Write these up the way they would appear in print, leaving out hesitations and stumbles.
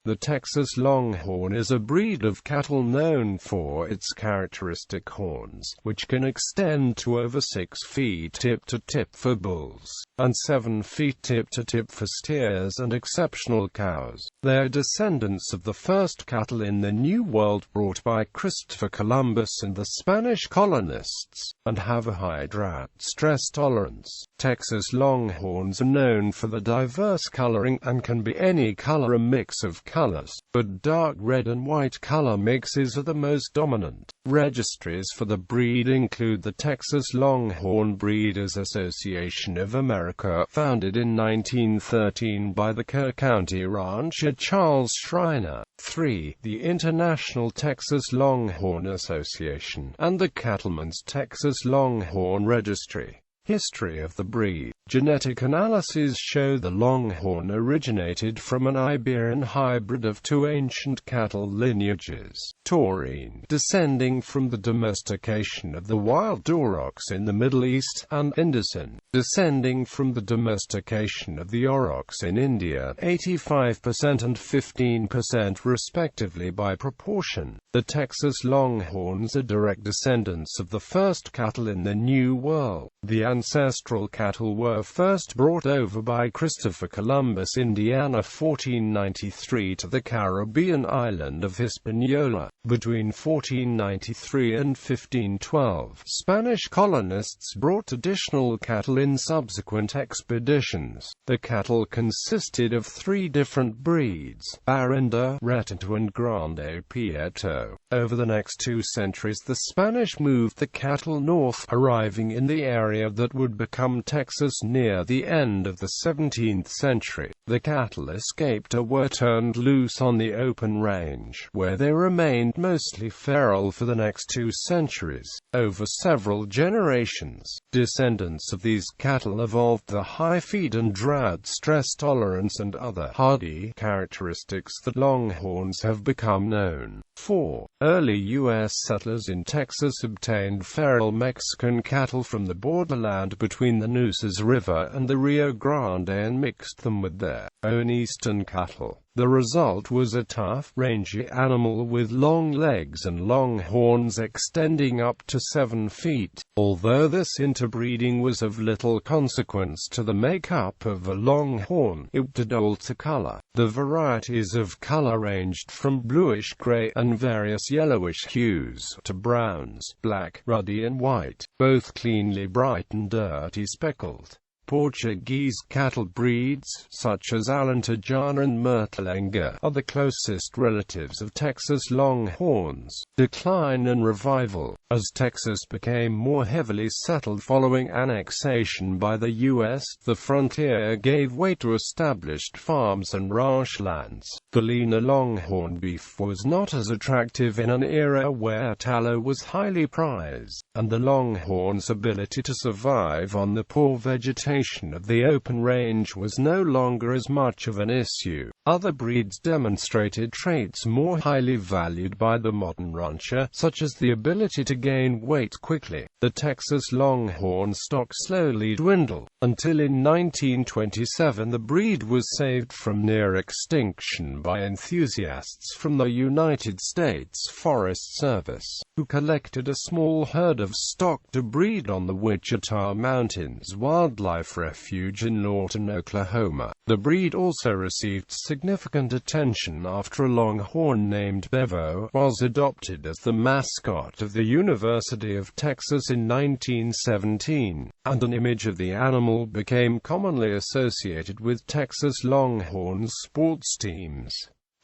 The Texas Longhorn is a breed of cattle known for its characteristic horns, which can extend to over 6 feet tip-to-tip for bulls, and 7 feet tip-to-tip for steers and exceptional cows. They are descendants of the first cattle in the New World brought by Christopher Columbus and the Spanish colonists, and have a high drought-stress tolerance. Texas Longhorns are known for the diverse coloring and can be any color, a mix of colors, but dark red and white color mixes are the most dominant. Registries for the breed include the Texas Longhorn Breeders Association of America, founded in 1913 by the Kerr County rancher Charles Schreiner. 3. The International Texas Longhorn Association, and the Cattlemen's Texas Longhorn Registry. History of the breed. Genetic analyses show the Longhorn originated from an Iberian hybrid of 2 ancient cattle lineages, taurine, descending from the domestication of the wild aurochs in the Middle East, and Indocin, descending from the domestication of the aurochs in India, 85% and 15% respectively by proportion. The Texas Longhorns are direct descendants of the first cattle in the New World. The ancestral cattle were first brought over by Christopher Columbus, Indiana, 1493 to the Caribbean island of Hispaniola. Between 1493 and 1512, Spanish colonists brought additional cattle in subsequent expeditions. The cattle consisted of 3 different breeds: Barrenda, Retinto and Grande Prieto. Over the next 2 centuries the Spanish moved the cattle north, arriving in the area that would become Texas near the end of the 17th century. The cattle escaped or were turned loose on the open range, where they remained mostly feral for the next 2 centuries. Over several generations, descendants of these cattle evolved the high feed and drought stress tolerance and other hardy characteristics that Longhorns have become known. 4. Early U.S. settlers in Texas obtained feral Mexican cattle from the borderland between the Nueces River and the Rio Grande and mixed them with their own eastern cattle. The result was a tough, rangy animal with long legs and long horns extending up to 7 feet. Although this interbreeding was of little consequence to the makeup of a longhorn, it did alter color. The varieties of color ranged from bluish-gray and various yellowish hues to browns, black, ruddy and white, both cleanly bright and dirty speckled. Portuguese cattle breeds, such as Alentejo and Murtalenga, are the closest relatives of Texas Longhorns. Decline and revival. As Texas became more heavily settled following annexation by the U.S., the frontier gave way to established farms and ranch lands. The leaner Longhorn beef was not as attractive in an era where tallow was highly prized, and the Longhorn's ability to survive on the poor vegetation of the open range was no longer as much of an issue. Other breeds demonstrated traits more highly valued by the modern rancher, such as the ability to gain weight quickly. The Texas Longhorn stock slowly dwindled, until in 1927 the breed was saved from near extinction by enthusiasts from the United States Forest Service, who collected a small herd of stock to breed on the Wichita Mountains Wildlife Refuge in Norton, Oklahoma. The breed also received significant attention after a longhorn named Bevo was adopted as the mascot of the University of Texas in 1917, and an image of the animal became commonly associated with Texas Longhorns sports teams.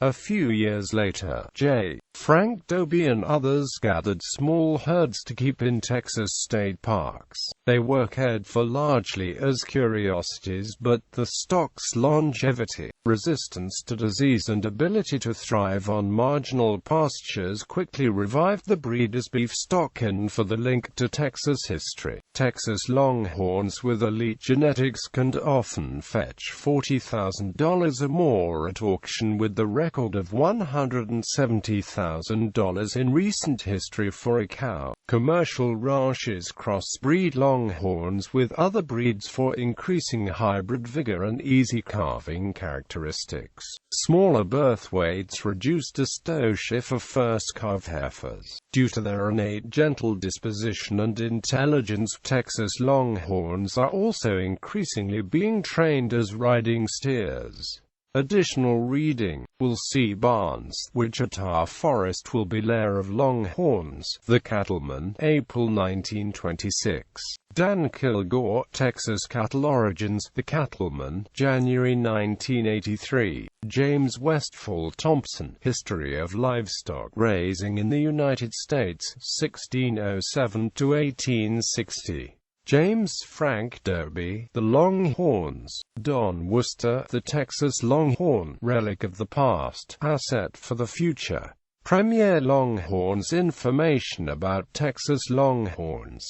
A few years later, J. Frank Dobie and others gathered small herds to keep in Texas state parks. They were cared for largely as curiosities, but the stock's longevity, resistance to disease and ability to thrive on marginal pastures quickly revived the breed as beef stock, and for the link to Texas history. Texas Longhorns with elite genetics can often fetch $40,000 or more at auction, with the rest record of $170,000 in recent history for a cow. Commercial ranches crossbreed Longhorns with other breeds for increasing hybrid vigor and easy calving characteristics. Smaller birth weights reduce distortion for first calf heifers. Due to their innate gentle disposition and intelligence, Texas Longhorns are also increasingly being trained as riding steers. Additional reading: will see Barnes, Wichita Forest will be lair of Longhorns, The Cattlemen, April 1926. Dan Kilgore, Texas Cattle Origins, The Cattlemen, January 1983. James Westfall Thompson, History of Livestock Raising in the United States, 1607 to 1860. James Frank Derby, The Longhorns. Don Worcester, The Texas Longhorn, Relic of the Past, Asset for the Future. Premier Longhorns. Information about Texas Longhorns.